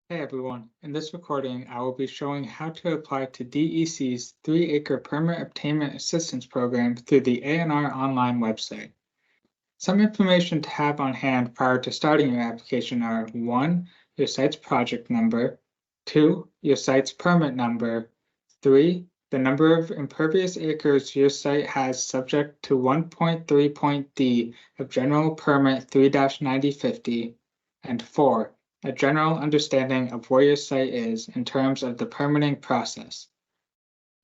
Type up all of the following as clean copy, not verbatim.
Hey everyone, in this recording I will be showing how to apply to DEC's 3-acre permit obtainment assistance program through the ANR online website. Some information to have on hand prior to starting your application are 1. Your site's project number, 2. Your site's permit number, 3. The number of impervious acres your site has subject to 1.3.d of General Permit 3-9050, and 4. A general understanding of where your site is in terms of the permitting process.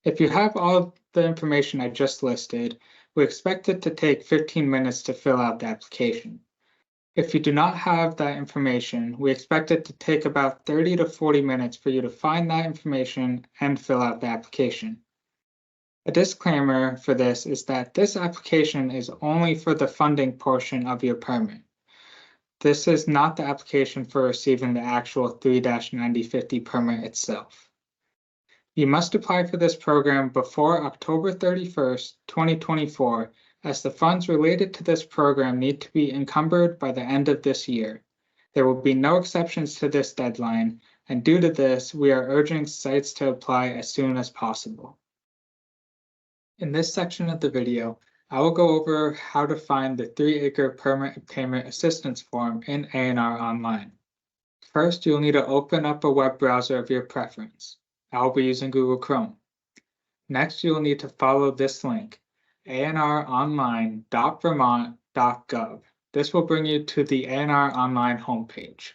If you have all of the information I just listed, we expect it to take 15 minutes to fill out the application. If you do not have that information, we expect it to take about 30 to 40 minutes for you to find that information and fill out the application. A disclaimer for this is that this application is only for the funding portion of your permit. This is not the application for receiving the actual 3-9050 permit itself. You must apply for this program before October 31st, 2024, as the funds related to this program need to be encumbered by the end of this year. There will be no exceptions to this deadline, and due to this, we are urging sites to apply as soon as possible. In this section of the video, I will go over how to find the 3-acre permit obtainment assistance form in ANR Online. First, you'll need to open up a web browser of your preference. I will be using Google Chrome. Next, you'll need to follow this link, anronline.vermont.gov. This will bring you to the ANR Online homepage.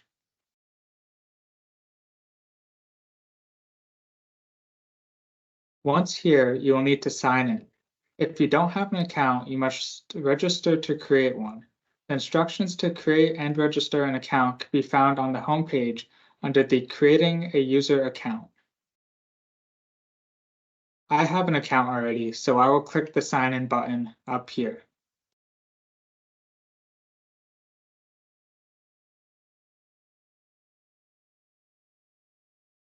Once here, you'll need to sign in. If you don't have an account, you must register to create one. The instructions to create and register an account can be found on the homepage under the Creating a User Account. I have an account already, so I will click the Sign In button up here.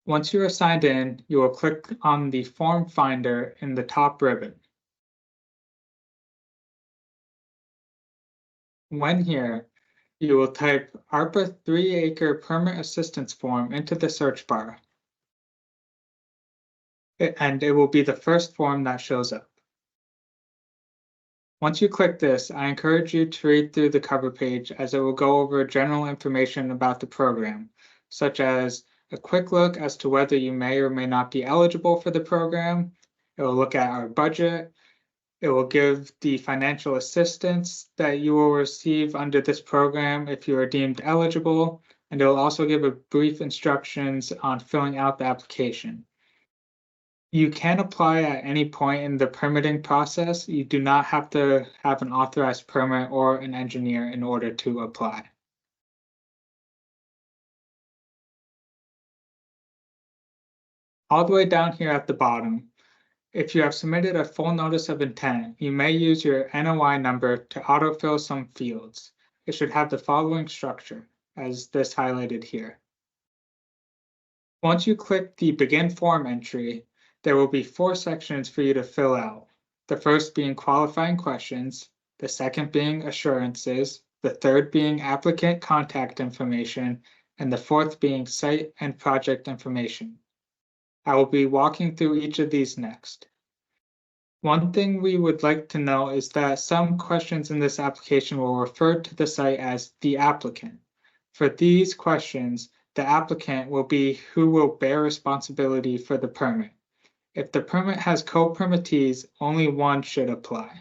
Once you are signed in, you will click on the Form Finder in the top ribbon. When here, you will type ARPA 3-acre permit assistance form into the search bar, and it will be the first form that shows up. Once you click this, I encourage you to read through the cover page as it will go over general information about the program, such as a quick look as to whether you may or may not be eligible for the program. It will look at our budget. It will give the financial assistance that you will receive under this program if you are deemed eligible, and it will also give a brief instructions on filling out the application. You can apply at any point in the permitting process. You do not have to have an authorized permit or an engineer in order to apply. All the way down here at the bottom, if you have submitted a full notice of intent, you may use your NOI number to autofill some fields. It should have the following structure, as this highlighted here. Once you click the Begin Form entry, there will be 4 sections for you to fill out. The first being qualifying questions, the second being assurances, the third being applicant contact information, and the fourth being site and project information. I will be walking through each of these next. One thing we would like to know is that some questions in this application will refer to the site as the applicant. For these questions, the applicant will be who will bear responsibility for the permit. If the permit has co-permittees, only one should apply.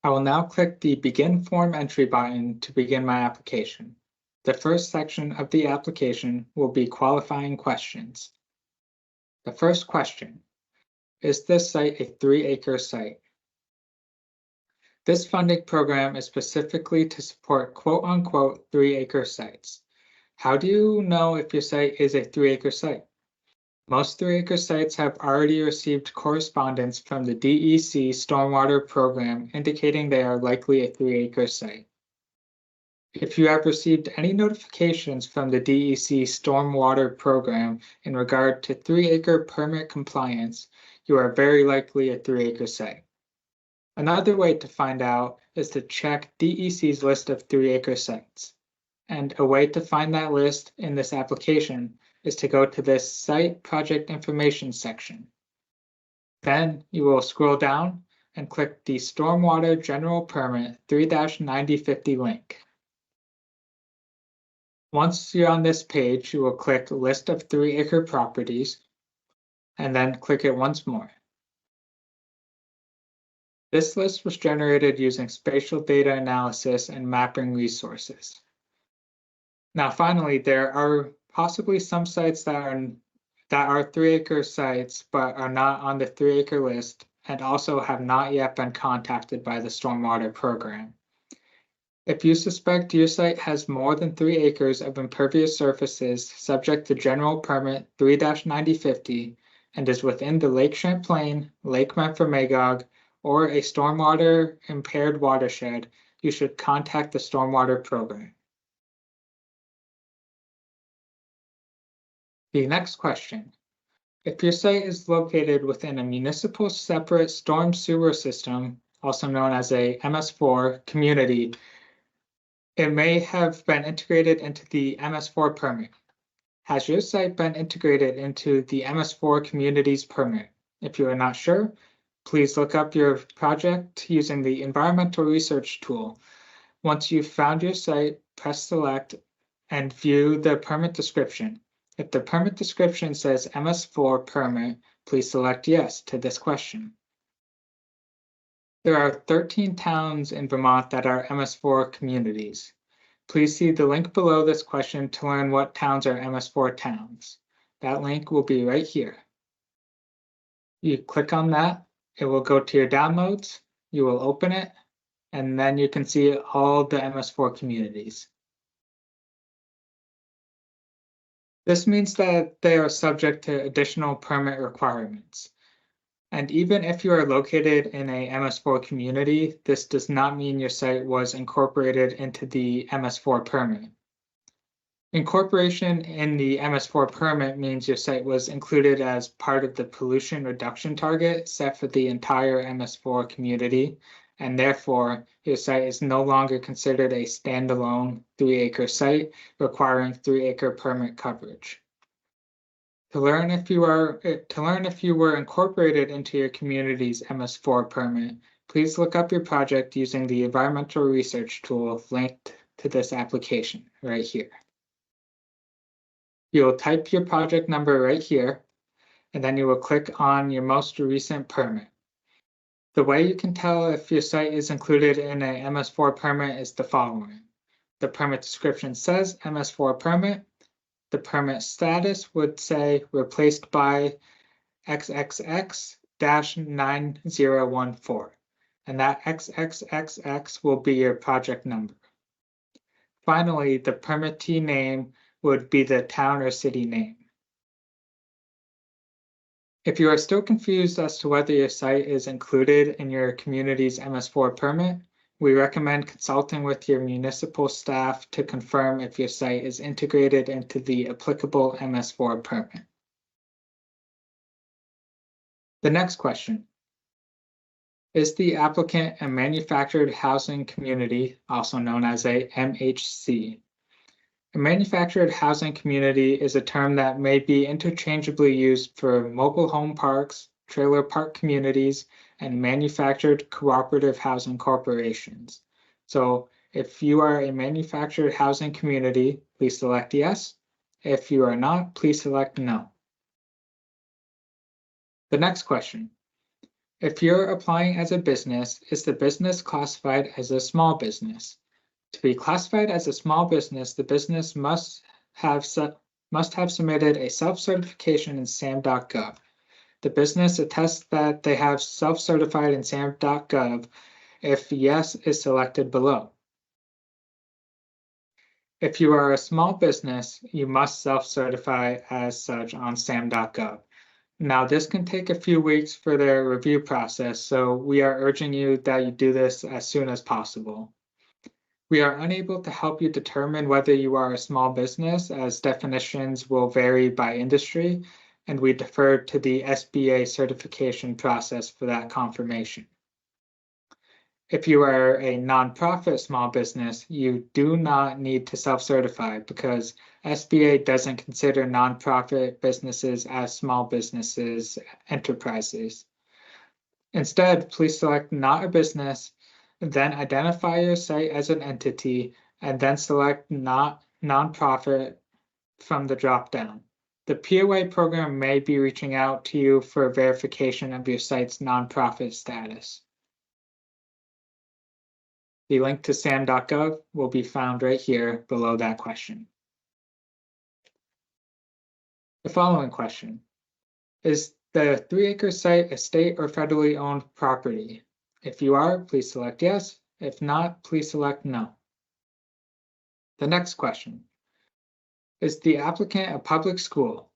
I will now click the Begin Form Entry button to begin my application. The first section of the application will be qualifying questions. The first question, is this site a 3-acre site? This funding program is specifically to support quote-unquote 3-acre sites. How do you know if your site is a 3-acre site? Most 3-acre sites have already received correspondence from the DEC Stormwater Program indicating they are likely a 3-acre site. If you have received any notifications from the DEC Stormwater Program in regard to 3-acre permit compliance, you are very likely a 3-acre site. Another way to find out is to check DEC's list of 3-acre sites. and a way to find that list in this application is to go to this Site Project Information section. Then you will scroll down and click the Stormwater General Permit 3-9050 link. Once you're on this page, you will click List of 3-acre properties, and then click it once more. This list was generated using spatial data analysis and mapping resources. Now, finally, there are possibly some sites that are 3-acre sites, but are not on the 3-acre list and also have not yet been contacted by the stormwater program. If you suspect your site has more than 3 acres of impervious surfaces subject to General Permit 3-9050 and is within the Lake Champlain, Lake Memphremagog, or a stormwater impaired watershed, you should contact the stormwater program. The next question. If your site is located within a municipal separate storm sewer system, also known as a MS4 community, it may have been integrated into the MS4 permit. Has your site been integrated into the MS4 community's permit? If you are not sure, please look up your project using the environmental research tool. Once you've found your site, press select and view the permit description. If the permit description says MS4 permit, please select yes to this question. There are 13 towns in Vermont that are MS4 communities. Please see the link below this question to learn what towns are MS4 towns. That link will be right here. You click on that, it will go to your downloads, you will open it, and then you can see all the MS4 communities. This means that they are subject to additional permit requirements. And even if you are located in a MS4 community, this does not mean your site was incorporated into the MS4 permit. Incorporation in the MS4 permit means your site was included as part of the pollution reduction target set for the entire MS4 community, and therefore your site is no longer considered a standalone 3-acre site requiring 3-acre permit coverage. To learn if you were incorporated into your community's MS4 permit, please look up your project using the environmental research tool linked to this application right here. You'll type your project number right here, and then you will click on your most recent permit. The way you can tell if your site is included in a MS4 permit is the following. The permit description says MS4 permit. The permit status would say replaced by XXX-9014, and that XXXX will be your project number. Finally, the permittee name would be the town or city name. If you are still confused as to whether your site is included in your community's MS4 permit, we recommend consulting with your municipal staff to confirm if your site is integrated into the applicable MS4 permit. The next question. Is the applicant a manufactured housing community, also known as a MHC? A manufactured housing community is a term that may be interchangeably used for mobile home parks, trailer park communities, and manufactured cooperative housing corporations. So if you are a manufactured housing community, please select yes. If you are not, please select no. The next question. If you're applying as a business, is the business classified as a small business? To be classified as a small business, the business must have submitted a self-certification in SAM.gov. The business attests that they have self-certified in SAM.gov if yes is selected below. If you are a small business, you must self-certify as such on SAM.gov. Now, this can take a few weeks for their review process, so we are urging you that you do this as soon as possible. We are unable to help you determine whether you are a small business, as definitions will vary by industry, and we defer to the SBA certification process for that confirmation. If you are a nonprofit small business, you do not need to self-certify because SBA doesn't consider nonprofit businesses as small businesses enterprises. Instead, please select not a business, then identify your site as an entity, and then select not nonprofit from the drop-down. The POA program may be reaching out to you for verification of your site's nonprofit status. The link to sam.gov will be found right here below that question. The following question: is the 3-acre site a state or federally owned property? If you are, please select yes. If not, please select no. The next question: is the applicant a public school?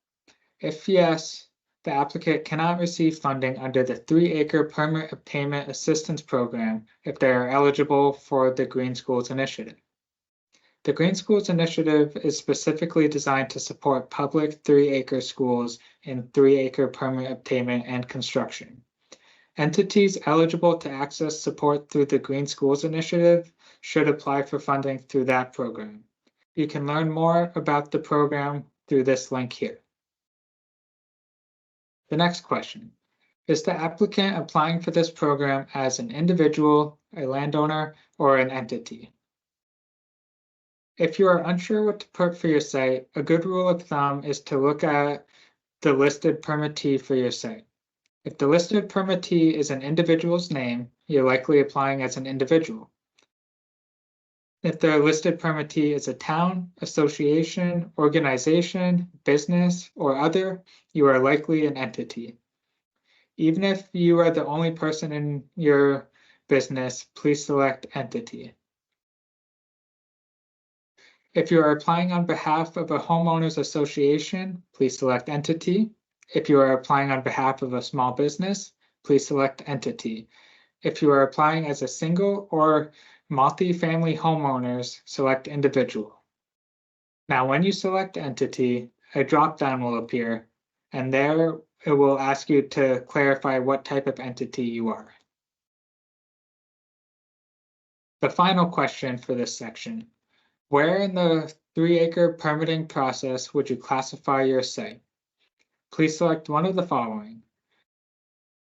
If yes, the applicant cannot receive funding under the 3-acre permit obtainment assistance program if they are eligible for the Green Schools Initiative. The Green Schools Initiative is specifically designed to support public 3-acre schools in 3-acre permit obtainment and construction. Entities eligible to access support through the Green Schools Initiative should apply for funding through that program. You can learn more about the program through this link here. The next question: is the applicant applying for this program as an individual, a landowner, or an entity? If you are unsure what to put for your site, a good rule of thumb is to look at the listed permittee for your site. If the listed permittee is an individual's name, you're likely applying as an individual. If the listed permittee is a town, association, organization, business, or other, you are likely an entity. Even if you are the only person in your business, please select entity. If you are applying on behalf of a homeowners association, please select entity. If you are applying on behalf of a small business, please select entity. If you are applying as a single or multi-family homeowners, select individual. Now, when you select entity, a drop-down will appear, and there it will ask you to clarify what type of entity you are. The final question for this section: where in the 3-acre permitting process would you classify your site? Please select one of the following.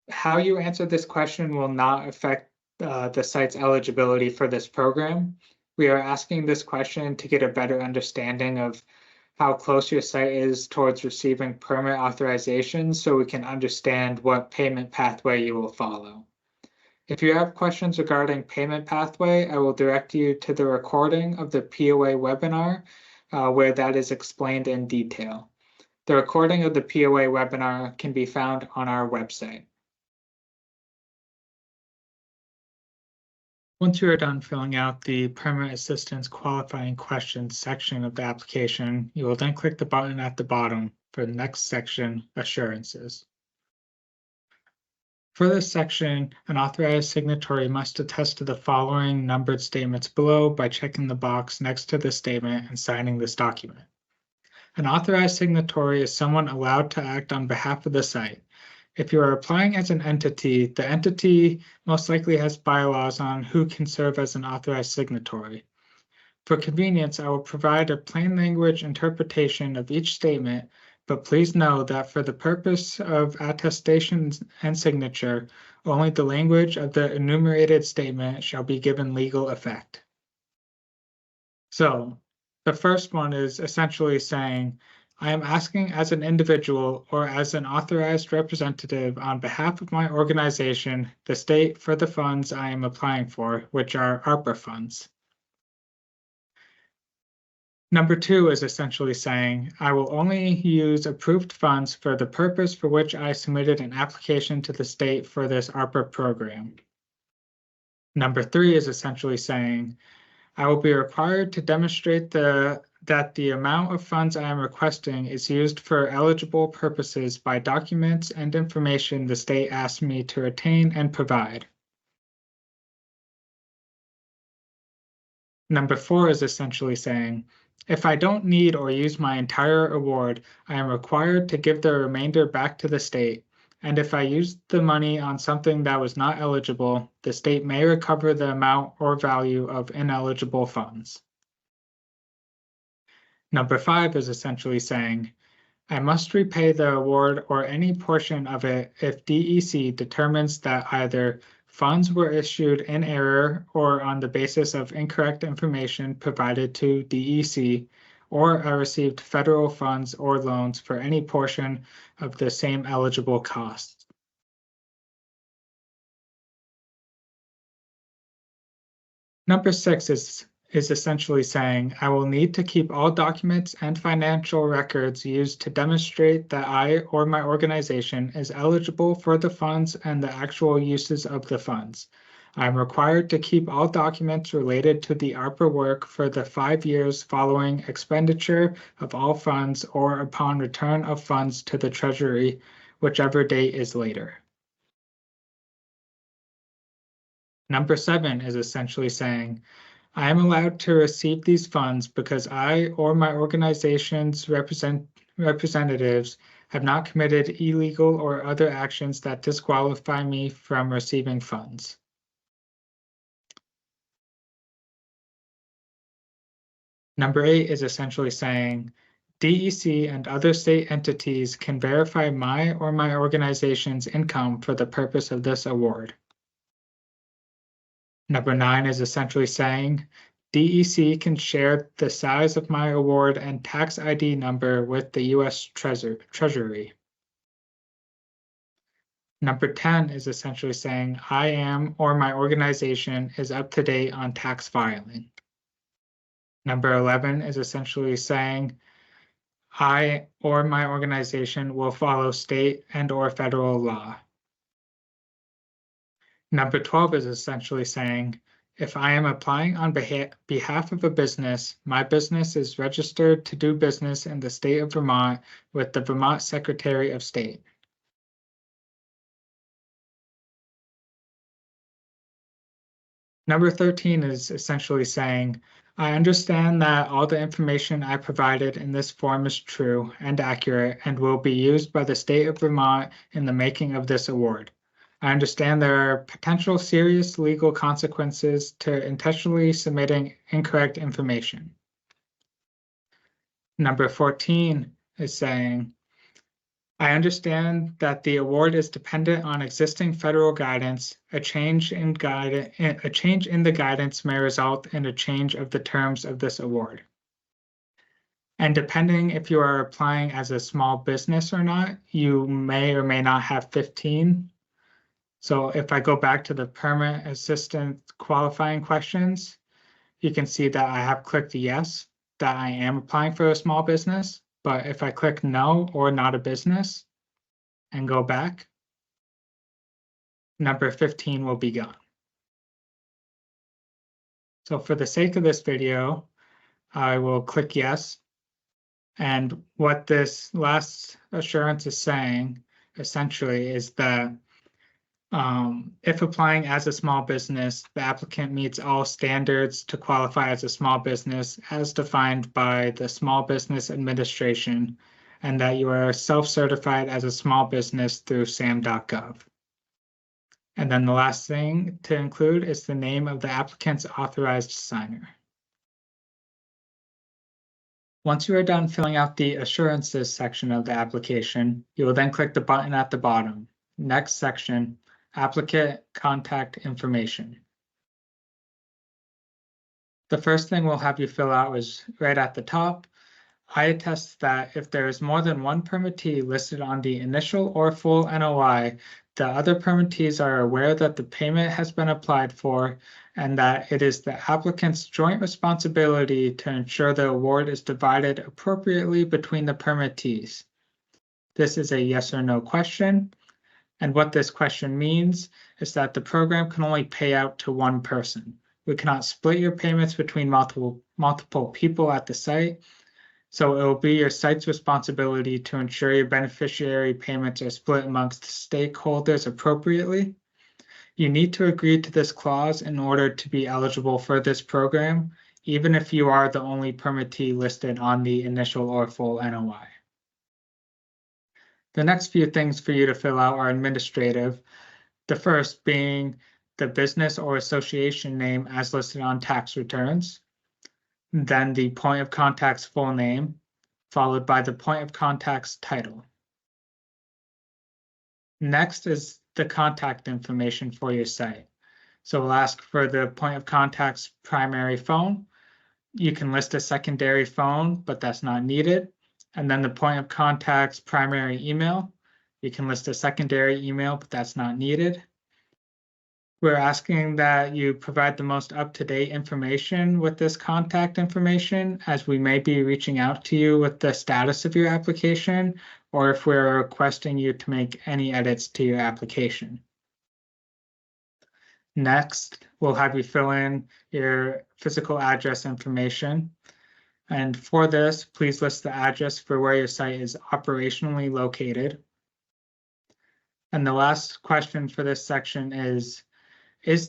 How you answer this question will not affect the site's eligibility for this program. We are asking this question to get a better understanding of how close your site is towards receiving permit authorization so we can understand what payment pathway you will follow. If you have questions regarding payment pathway, I will direct you to the recording of the POA webinar where that is explained in detail. The recording of the POA webinar can be found on our website. Once you are done filling out the Permit Assistance Qualifying Questions section of the application, you will then click the button at the bottom for the next section, Assurances. For this section, an authorized signatory must attest to the following numbered statements below by checking the box next to the statement and signing this document. An authorized signatory is someone allowed to act on behalf of the site. If you are applying as an entity, the entity most likely has bylaws on who can serve as an authorized signatory. For convenience, I will provide a plain language interpretation of each statement, but please know that for the purpose of attestation and signature, only the language of the enumerated statement shall be given legal effect. So, the first one is essentially saying, I am asking as an individual or as an authorized representative on behalf of my organization, the state, for the funds I am applying for, which are ARPA funds. Number 2 is essentially saying, I will only use approved funds for the purpose for which I submitted an application to the state for this ARPA program. Number 3 is essentially saying, I will be required to demonstrate that the amount of funds I am requesting is used for eligible purposes by documents and information the state asked me to obtain and provide. Number 4 is essentially saying, if I don't need or use my entire award, I am required to give the remainder back to the state, and if I used the money on something that was not eligible, the state may recover the amount or value of ineligible funds. Number 5 is essentially saying, I must repay the award or any portion of it if DEC determines that either funds were issued in error or on the basis of incorrect information provided to DEC, or I received federal funds or loans for any portion of the same eligible costs. Number 6 is essentially saying, I will need to keep all documents and financial records used to demonstrate that I or my organization is eligible for the funds and the actual uses of the funds. I am required to keep all documents related to the ARPA work for the 5 years following expenditure of all funds or upon return of funds to the Treasury, whichever date is later. Number 7 is essentially saying, I am allowed to receive these funds because I or my organization's representatives have not committed illegal or other actions that disqualify me from receiving funds. Number 8 is essentially saying, DEC and other state entities can verify my or my organization's income for the purpose of this award. Number 9 is essentially saying, DEC can share the size of my award and tax ID number with the U.S. Treasury. Number 10 is essentially saying, I am or my organization is up to date on tax filing. Number 11 is essentially saying, I or my organization will follow state and or federal law. Number 12 is essentially saying, if I am applying on behalf of a business, my business is registered to do business in the state of Vermont with the Vermont Secretary of State. Number 13 is essentially saying, I understand that all the information I provided in this form is true and accurate and will be used by the state of Vermont in the making of this award. I understand there are potential serious legal consequences to intentionally submitting incorrect information. Number 14 is saying, I understand that the award is dependent on existing federal guidance. A change in the guidance may result in a change of the terms of this award. And depending if you are applying as a small business or not, you may or may not have 15. So if I go back to the permit assistant qualifying questions, you can see that I have clicked yes, that I am applying for a small business. But if I click no or not a business and go back, number 15 will be gone. So for the sake of this video, I will click yes. And what this last assurance is saying essentially is that if applying as a small business, the applicant meets all standards to qualify as a small business as defined by the Small Business Administration, and that you are self-certified as a small business through sam.gov. And then the last thing to include is the name of the applicant's authorized signer. Once you are done filling out the assurances section of the application, you will then click the button at the bottom, Next section, Applicant Contact Information. The first thing we'll have you fill out is right at the top. I attest that if there is more than one permittee listed on the initial or full NOI, the other permittees are aware that the payment has been applied for and that it is the applicant's joint responsibility to ensure the award is divided appropriately between the permittees. This is a yes or no question. And what this question means is that the program can only pay out to one person. We cannot split your payments between multiple people at the site. So it will be your site's responsibility to ensure your beneficiary payments are split amongst stakeholders appropriately. You need to agree to this clause in order to be eligible for this program, even if you are the only permittee listed on the initial or full NOI. The next few things for you to fill out are administrative. The first being the business or association name as listed on tax returns, then the point of contact's full name, followed by the point of contact's title. Next is the contact information for your site. So we'll ask for the point of contact's primary phone. You can list a secondary phone, but that's not needed. And then the point of contact's primary email. You can list a secondary email, but that's not needed. We're asking that you provide the most up-to-date information with this contact information, as we may be reaching out to you with the status of your application, or if we're requesting you to make any edits to your application. Next, we'll have you fill in your physical address information. And for this, please list the address for where your site is operationally located. And the last question for this section is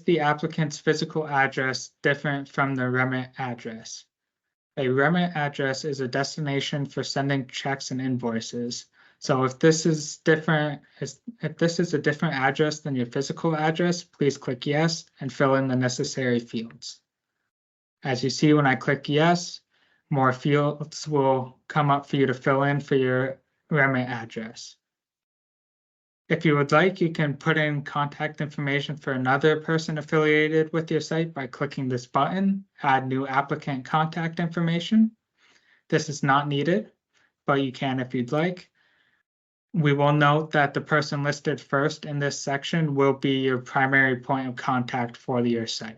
the applicant's physical address different from the remit address? A remit address is a destination for sending checks and invoices. So if this is different, if this is a different address than your physical address, please click yes and fill in the necessary fields. As you see, when I click yes, more fields will come up for you to fill in for your remit address. If you would like, you can put in contact information for another person affiliated with your site by clicking this button, Add New Applicant Contact Information. This is not needed, but you can if you'd like. We will note that the person listed first in this section will be your primary point of contact for your site.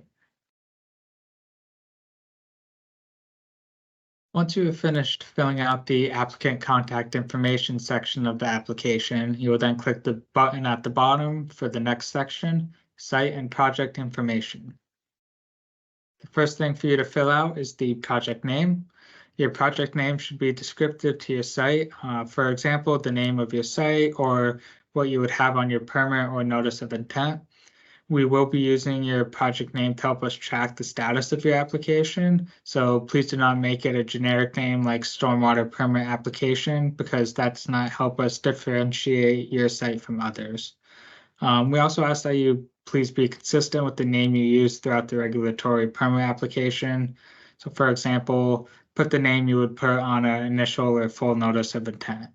Once you have finished filling out the applicant contact information section of the application, you will then click the button at the bottom for the next section, Site and Project Information. The first thing for you to fill out is the project name. Your project name should be descriptive to your site. For example, the name of your site or what you would have on your permit or notice of intent. We will be using your project name to help us track the status of your application. So please do not make it a generic name like stormwater permit application, because that's not help us differentiate your site from others. We also ask that you please be consistent with the name you use throughout the regulatory permit application. So for example, put the name you would put on an initial or full notice of intent.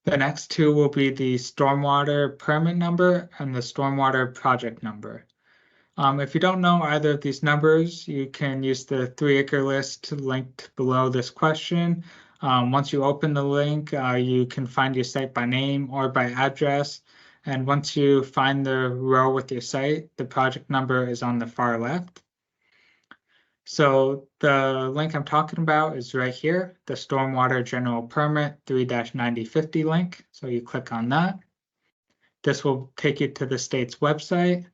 The next two will be the stormwater permit number and the stormwater project number. If you don't know either of these numbers, you can use the 3-acre list linked below this question. Once you open the link, you can find your site by name or by address. And once you find the row with your site, the project number is on the far left. So the link I'm talking about is right here, the Stormwater General Permit 3-9050 link. So you click on that. This will take you to the state's website,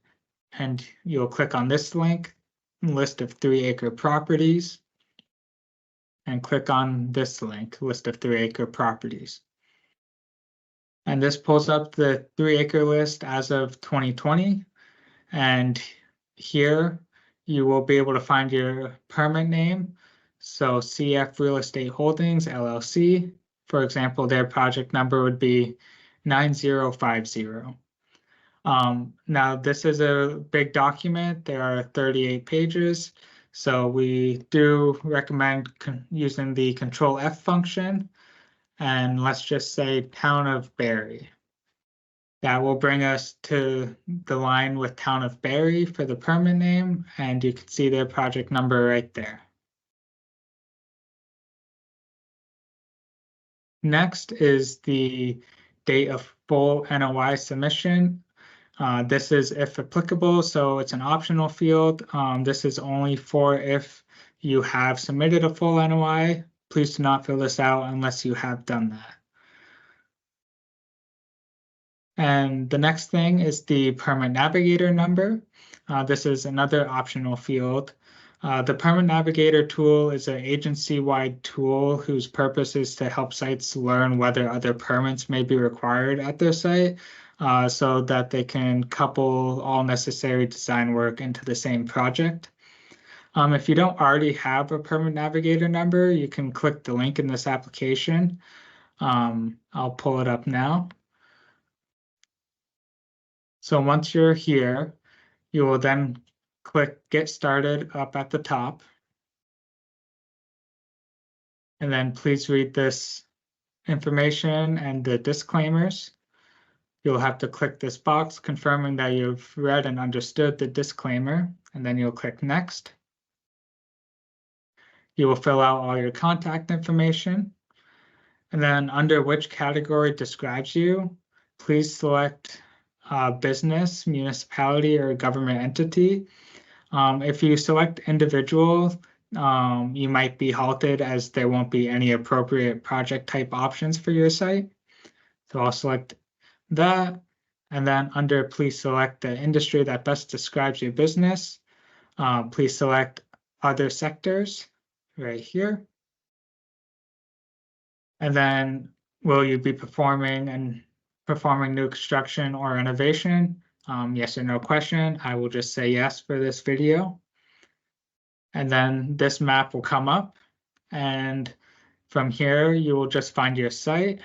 and you'll click on this link, list of 3-acre properties, and click on this link, list of 3-acre properties. And this pulls up the 3-acre list as of 2020. And here, you will be able to find your permit name. So CF Real Estate Holdings, LLC. For example, their project number would be 9050. Now, this is a big document. There are 38 pages. So we do recommend using the Control F function. And let's just say Town of Barry. That will bring us to the line with Town of Barry for the permit name, and you can see their project number right there. Next is the date of full NOI submission. This is if applicable, so it's an optional field. This is only for if you have submitted a full NOI. Please do not fill this out unless you have done that. And the next thing is the Permit Navigator number. This is another optional field. The Permit Navigator tool is an agency-wide tool whose purpose is to help sites learn whether other permits may be required at their site, so that they can couple all necessary design work into the same project. If you don't already have a Permit Navigator number, you can click the link in this application. I'll pull it up now. So once you're here, you will then click Get Started up at the top. And then please read this information and the disclaimers. You'll have to click this box confirming that you've read and understood the disclaimer, and then you'll click Next. You will fill out all your contact information, and then under which category describes you, please select business, municipality, or government entity. If you select individual, you might be halted as there won't be any appropriate project type options for your site. So I'll select that. And then under please select the industry that best describes your business. Please select other sectors right here. And then will you be performing new construction or renovation? Yes or no question. I will just say yes for this video. And then this map will come up, and from here you will just find your site.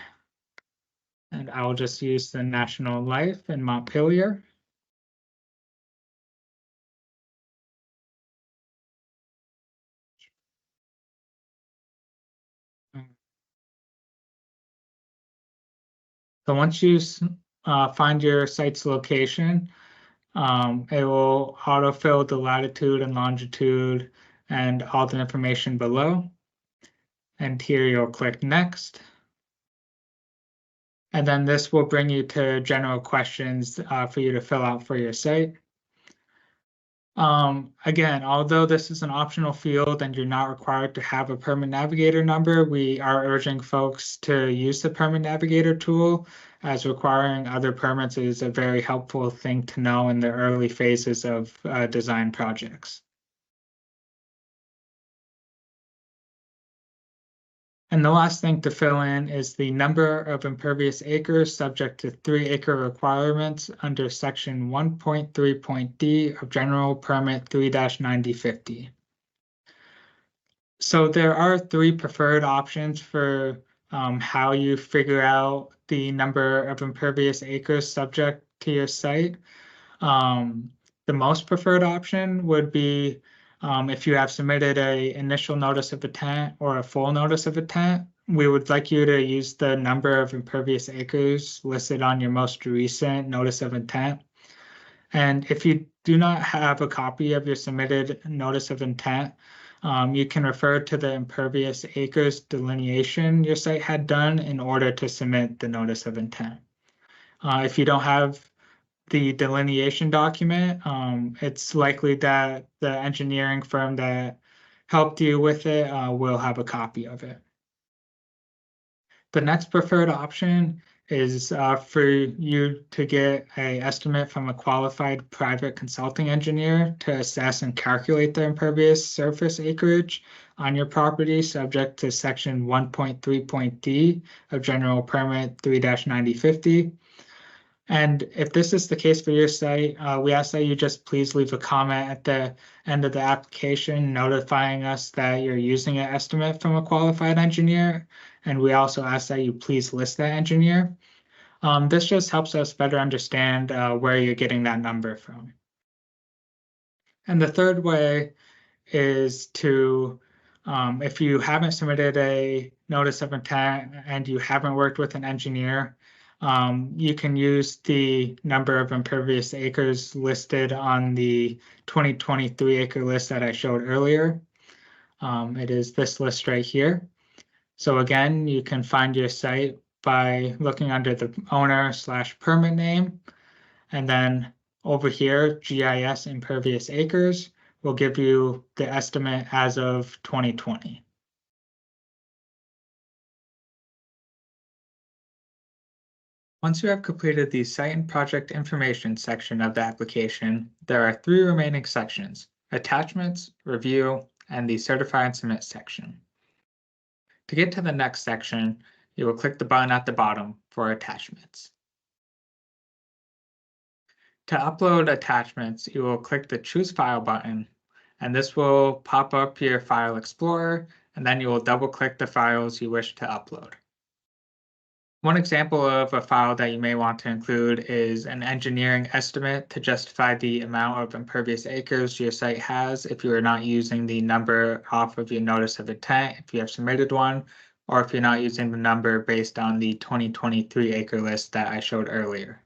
And I will just use the National Life in Montpelier. So once you find your site's location, it will autofill the latitude and longitude and all the information below. And here you'll click Next. And then this will bring you to general questions for you to fill out for your site. Again, although this is an optional field and you're not required to have a Permit Navigator number, we are urging folks to use the Permit Navigator tool, as requiring other permits is a very helpful thing to know in the early phases of design projects. And the last thing to fill in is the number of impervious acres subject to 3-acre requirements under section 1.3.d of General Permit 3-9050. So there are 3 preferred options for how you figure out the number of impervious acres subject to your site. The most preferred option would be if you have submitted a initial notice of intent or a full notice of intent, we would like you to use the number of impervious acres listed on your most recent notice of intent. And if you do not have a copy of your submitted notice of intent, you can refer to the impervious acres delineation your site had done in order to submit the notice of intent. If you don't have the delineation document, it's likely that the engineering firm that helped you with it will have a copy of it. The next preferred option is for you to get an estimate from a qualified private consulting engineer to assess and calculate the impervious surface acreage on your property subject to section 1.3.d of General Permit 3-9050. And if this is the case for your site, we ask that you just please leave a comment at the end of the application notifying us that you're using an estimate from a qualified engineer. And we also ask that you please list that engineer. This just helps us better understand where you're getting that number from. And the third way is to, if you haven't submitted a notice of intent and you haven't worked with an engineer, you can use the number of impervious acres listed on the 2023 acre list that I showed earlier. It is this list right here. So again, you can find your site by looking under the owner/permit name, and then over here, GIS impervious acres will give you the estimate as of 2020. Once you have completed the Site and Project Information section of the application, there are 3 remaining sections: Attachments, Review, and the Certify and Submit section. To get to the next section, you will click the button at the bottom for Attachments. To upload attachments, you will click the Choose File button, and this will pop up your File Explorer, and then you will double-click the files you wish to upload. One example of a file that you may want to include is an engineering estimate to justify the amount of impervious acres your site has if you are not using the number off of your notice of intent, if you have submitted one, or if you're not using the number based on the 2023 acre list that I showed earlier.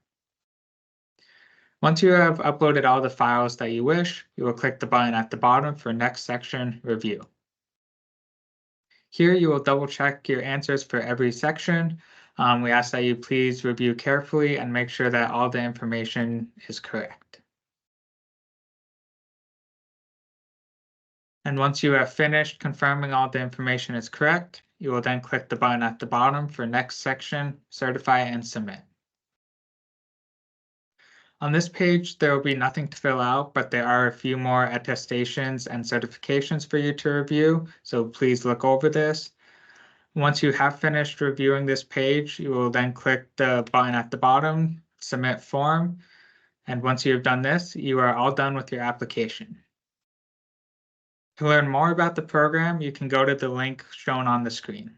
Once you have uploaded all the files that you wish, you will click the button at the bottom for Next Section Review. Here you will double check your answers for every section. We ask that you please review carefully and make sure that all the information is correct. And once you have finished confirming all the information is correct, you will then click the button at the bottom for Next Section, Certify and Submit. On this page, there will be nothing to fill out, but there are a few more attestations and certifications for you to review, so please look over this. Once you have finished reviewing this page, you will then click the button at the bottom, Submit Form, and once you have done this, you are all done with your application. To learn more about the program, you can go to the link shown on the screen.